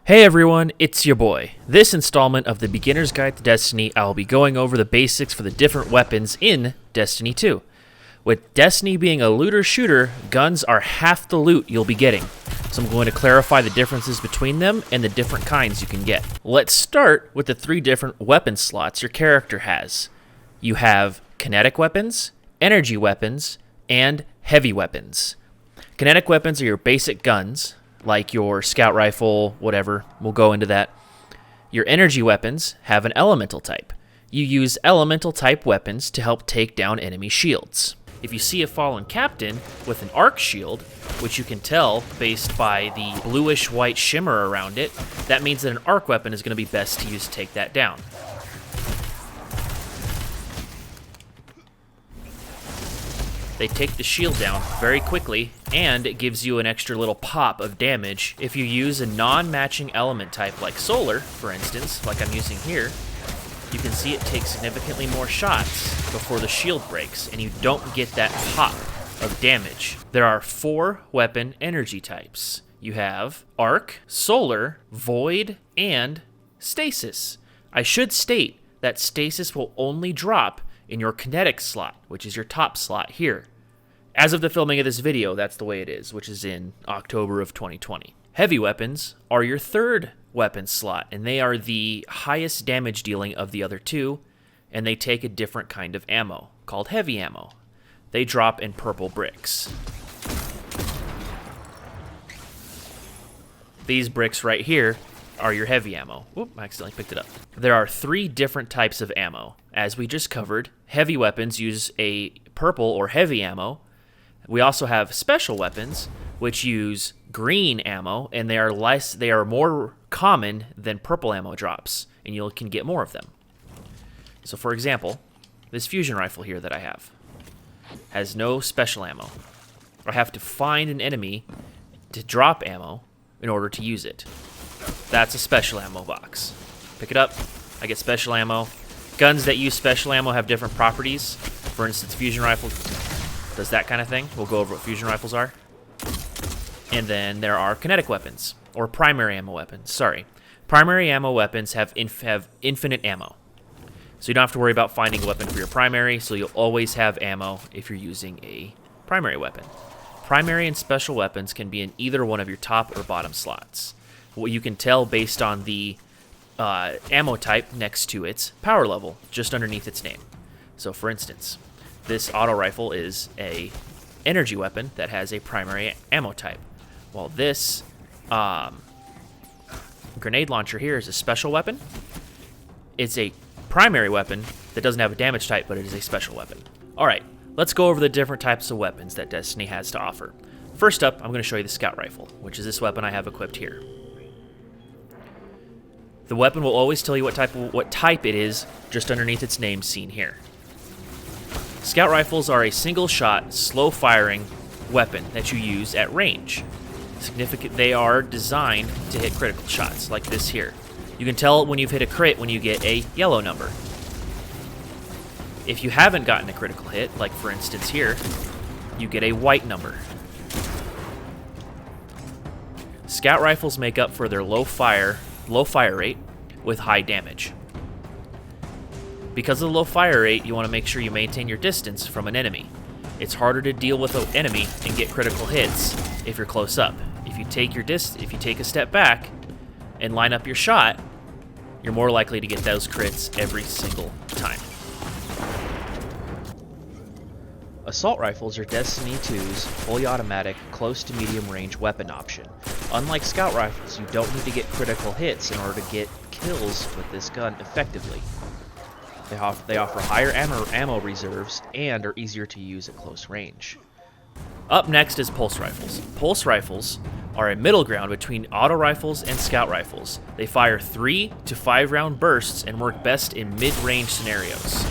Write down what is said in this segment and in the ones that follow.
Hey everyone, it's your boy. This installment of the Beginner's Guide to Destiny, I will be going over the basics for the different weapons in Destiny 2. With Destiny being a looter-shooter, guns are half the loot you'll be getting, so I'm going to clarify the differences between them and the different kinds you can get. Let's start with the three different weapon slots your character has. You have kinetic weapons, energy weapons, and heavy weapons. Kinetic weapons are your basic guns, like your scout rifle, whatever. We'll go into that. Your energy weapons have an elemental type. You use elemental type weapons to help take down enemy shields. If you see a fallen captain with an arc shield, which you can tell based by the bluish white shimmer around it, that means that an arc weapon is going to be best to use to take that down. They take the shield down very quickly, and it gives you an extra little pop of damage. If you use a non-matching element type like solar, for instance, like I'm using here, you can see it takes significantly more shots before the shield breaks, and you don't get that pop of damage. There are 4 weapon energy types. You have Arc, Solar, Void, and Stasis. I should state that Stasis will only drop in your kinetic slot, which is your top slot here. As of the filming of this video, that's the way it is, which is in October of 2020. Heavy weapons are your third weapon slot, and they are the highest damage dealing of the other two, and they take a different kind of ammo, called heavy ammo. They drop in purple bricks. These bricks right here are your heavy ammo. Oop, I accidentally picked it up. There are 3 different types of ammo. As we just covered, heavy weapons use a purple or heavy ammo. We also have special weapons, which use green ammo, and they are more common than purple ammo drops, and you can get more of them. So for example, this fusion rifle here that I have has no special ammo. I have to find an enemy to drop ammo in order to use it. That's a special ammo box. Pick it up, I get special ammo. Guns that use special ammo have different properties. For instance, fusion rifle does that kind of thing. We'll go over what fusion rifles are. And then there are kinetic weapons, or primary ammo weapons, sorry. Primary ammo weapons have infinite ammo. So you don't have to worry about finding a weapon for your primary, so you'll always have ammo if you're using a primary weapon. Primary and special weapons can be in either one of your top or bottom slots. What you can tell based on the ammo type next to its power level, just underneath its name. So for instance, this auto rifle is a energy weapon that has a primary ammo type, while this grenade launcher here is a special weapon. It's a primary weapon that doesn't have a damage type, but it is a special weapon. Alright, let's go over the different types of weapons that Destiny has to offer. First up, I'm going to show you the scout rifle, which is this weapon I have equipped here. The weapon will always tell you what type it is just underneath its name seen here. Scout rifles are a single-shot, slow-firing weapon that you use at range. They are designed to hit critical shots, like this here. You can tell when you've hit a crit when you get a yellow number. If you haven't gotten a critical hit, like for instance here, you get a white number. Scout rifles make up for their low fire rate with high damage. Because of the low fire rate, you want to make sure you maintain your distance from an enemy. It's harder to deal with an enemy and get critical hits if you're close up. If you take a step back and line up your shot, you're more likely to get those crits every single time. Assault rifles are Destiny 2's fully automatic, close to medium range weapon option. Unlike scout rifles, you don't need to get critical hits in order to get kills with this gun effectively. They offer higher ammo reserves and are easier to use at close range. Up next is pulse rifles. Pulse rifles are a middle ground between auto rifles and scout rifles. They fire 3 to 5 round bursts and work best in mid-range scenarios.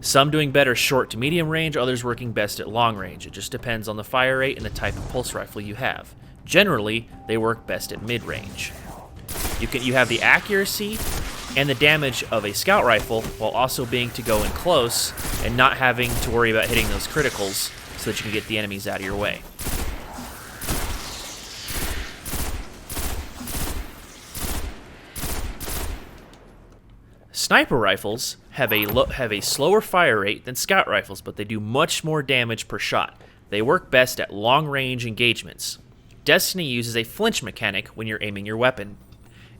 Some doing better short to medium range, others working best at long range. It just depends on the fire rate and the type of pulse rifle you have. Generally, they work best at mid-range. You have the accuracy and the damage of a scout rifle while also being to go in close and not having to worry about hitting those criticals so that you can get the enemies out of your way. Sniper rifles have a slower fire rate than scout rifles, but they do much more damage per shot. They work best at long-range engagements. Destiny uses a flinch mechanic when you're aiming your weapon.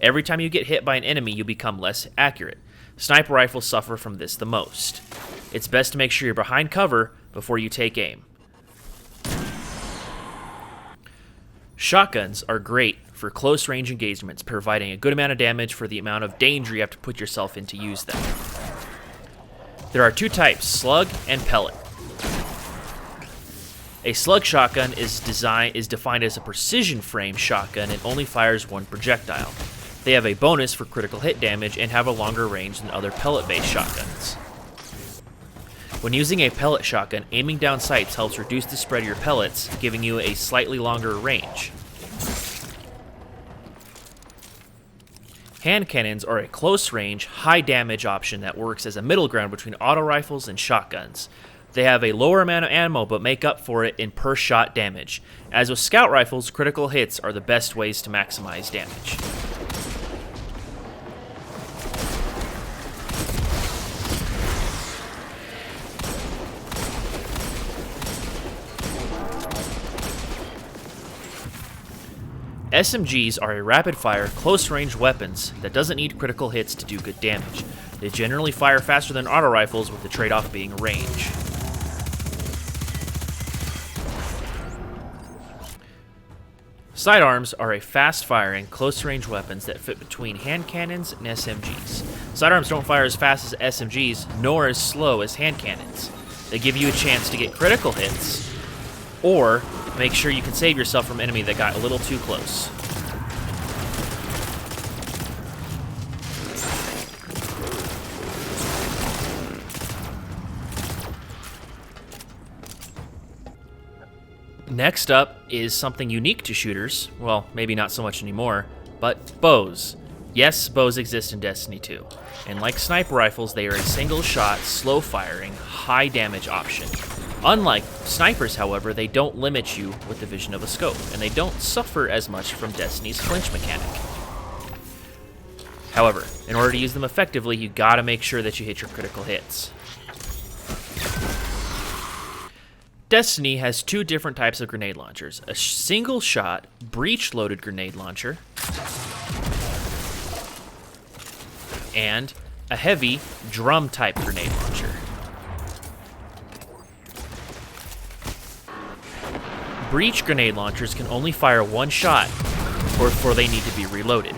Every time you get hit by an enemy, you become less accurate. Sniper rifles suffer from this the most. It's best to make sure you're behind cover before you take aim. Shotguns are great for close-range engagements, providing a good amount of damage for the amount of danger you have to put yourself in to use them. There are two types, slug and pellet. A slug shotgun is defined as a precision frame shotgun and only fires one projectile. They have a bonus for critical hit damage and have a longer range than other pellet-based shotguns. When using a pellet shotgun, aiming down sights helps reduce the spread of your pellets, giving you a slightly longer range. Hand cannons are a close-range, high-damage option that works as a middle ground between auto rifles and shotguns. They have a lower amount of ammo but make up for it in per-shot damage. As with scout rifles, critical hits are the best ways to maximize damage. SMGs are a rapid-fire, close-range weapons that doesn't need critical hits to do good damage. They generally fire faster than auto rifles, with the trade-off being range. Sidearms are a fast-firing, close-range weapons that fit between hand cannons and SMGs. Sidearms don't fire as fast as SMGs, nor as slow as hand cannons. They give you a chance to get critical hits, or make sure you can save yourself from an enemy that got a little too close. Next up is something unique to shooters. Well, maybe not so much anymore, but bows. Yes, bows exist in Destiny 2. And like sniper rifles, they are a single-shot, slow-firing, high-damage option. Unlike snipers, however, they don't limit you with the vision of a scope, and they don't suffer as much from Destiny's flinch mechanic. However, in order to use them effectively, you gotta make sure that you hit your critical hits. Destiny has two different types of grenade launchers: a single-shot, breech-loaded grenade launcher, and a heavy, drum-type grenade launcher. Breech grenade launchers can only fire one shot before they need to be reloaded.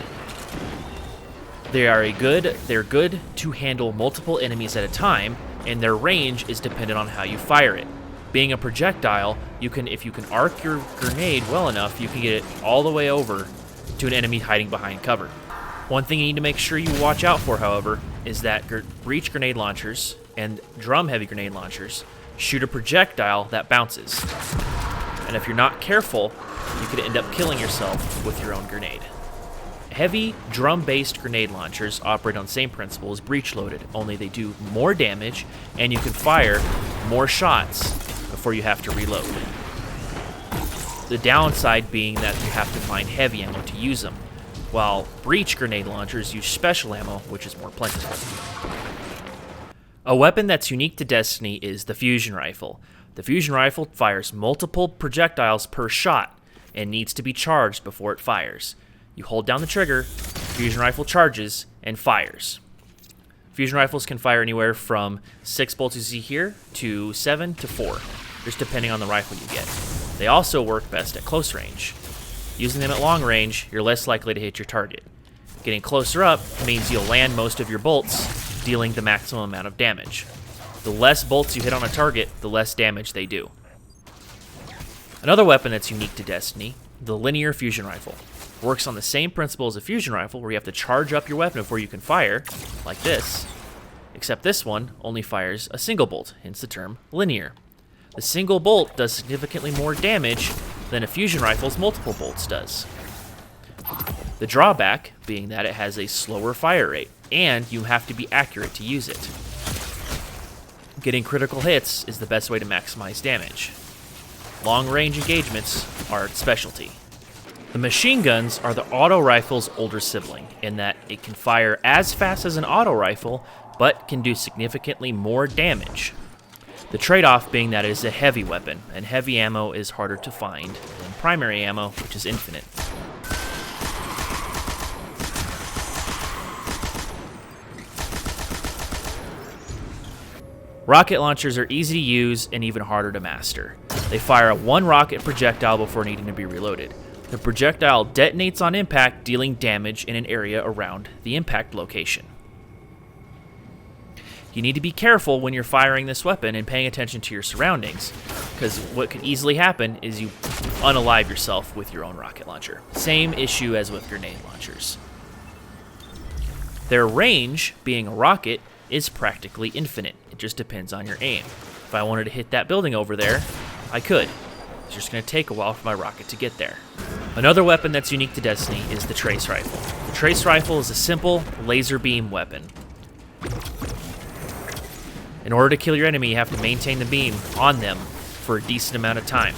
They're good to handle multiple enemies at a time, and their range is dependent on how you fire it. Being a projectile, if you can arc your grenade well enough, you can get it all the way over to an enemy hiding behind cover. One thing you need to make sure you watch out for, however, is that breech grenade launchers and drum heavy grenade launchers shoot a projectile that bounces. And if you're not careful, you could end up killing yourself with your own grenade. Heavy drum-based grenade launchers operate on the same principle as breech-loaded, only they do more damage and you can fire more shots before you have to reload. The downside being that you have to find heavy ammo to use them, while breech grenade launchers use special ammo, which is more plentiful. A weapon that's unique to Destiny is the fusion rifle. The fusion rifle fires multiple projectiles per shot and needs to be charged before it fires. You hold down the trigger, fusion rifle charges, and fires. Fusion rifles can fire anywhere from 6 bolts you see here to 7 to 4, just depending on the rifle you get. They also work best at close range. Using them at long range, you're less likely to hit your target. Getting closer up means you'll land most of your bolts, dealing the maximum amount of damage. The less bolts you hit on a target, the less damage they do. Another weapon that's unique to Destiny, the linear fusion rifle. Works on the same principle as a fusion rifle, where you have to charge up your weapon before you can fire, like this, except this one only fires a single bolt, hence the term linear. The single bolt does significantly more damage than a fusion rifle's multiple bolts does. The drawback being that it has a slower fire rate, and you have to be accurate to use it. Getting critical hits is the best way to maximize damage. Long-range engagements are its specialty. The machine guns are the auto rifle's older sibling, in that it can fire as fast as an auto rifle, but can do significantly more damage. The trade-off being that it is a heavy weapon, and heavy ammo is harder to find than primary ammo, which is infinite. Rocket launchers are easy to use and even harder to master. They fire a one rocket projectile before needing to be reloaded. The projectile detonates on impact, dealing damage in an area around the impact location. You need to be careful when you're firing this weapon and paying attention to your surroundings, because what could easily happen is you unalive yourself with your own rocket launcher. Same issue as with grenade launchers. Their range, being a rocket, is practically infinite. It just depends on your aim. If I wanted to hit that building over there, I could. It's just going to take a while for my rocket to get there. Another weapon that's unique to Destiny is the Trace Rifle. The Trace Rifle is a simple laser beam weapon. In order to kill your enemy, you have to maintain the beam on them for a decent amount of time.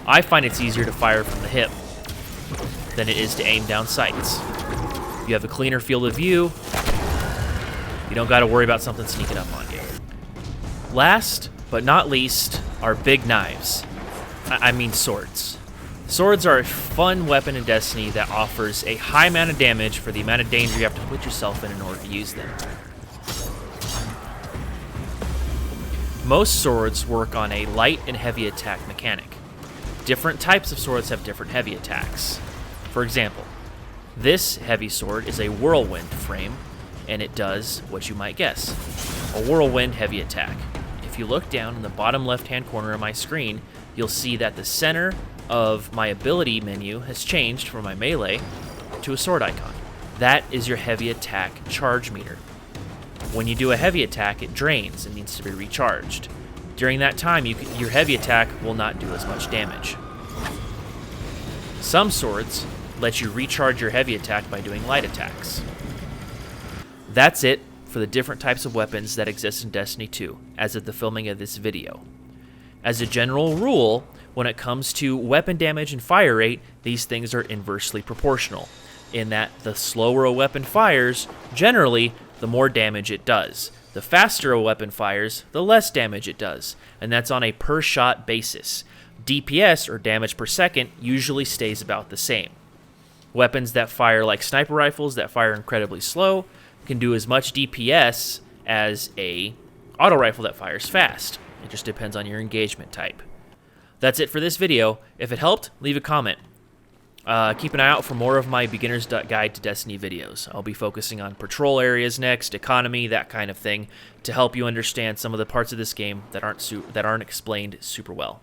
I find it's easier to fire from the hip than it is to aim down sights. You have a cleaner field of view. You don't got to worry about something sneaking up on you. Last but not least are big knives. I mean swords. Swords are a fun weapon in Destiny that offers a high amount of damage for the amount of danger you have to put yourself in order to use them. Most swords work on a light and heavy attack mechanic. Different types of swords have different heavy attacks. For example, this heavy sword is a whirlwind frame, and it does what you might guess, a whirlwind heavy attack. If you look down in the bottom left-hand corner of my screen, you'll see that the center of my ability menu has changed from my melee to a sword icon. That is your heavy attack charge meter. When you do a heavy attack, it drains and needs to be recharged. During that time, your heavy attack will not do as much damage. Some swords let you recharge your heavy attack by doing light attacks. That's it for the different types of weapons that exist in Destiny 2 as of the filming of this video. As a general rule, when it comes to weapon damage and fire rate, these things are inversely proportional, in that the slower a weapon fires, generally, the more damage it does. The faster a weapon fires, the less damage it does, and that's on a per-shot basis. DPS, or damage per second, usually stays about the same. Weapons that fire like sniper rifles that fire incredibly slow can do as much DPS as a auto rifle that fires fast. It just depends on your engagement type. That's it for this video. If it helped, leave a comment. Keep an eye out for more of my Beginner's Guide to Destiny videos. I'll be focusing on patrol areas next, economy, that kind of thing, to help you understand some of the parts of this game that aren't explained super well.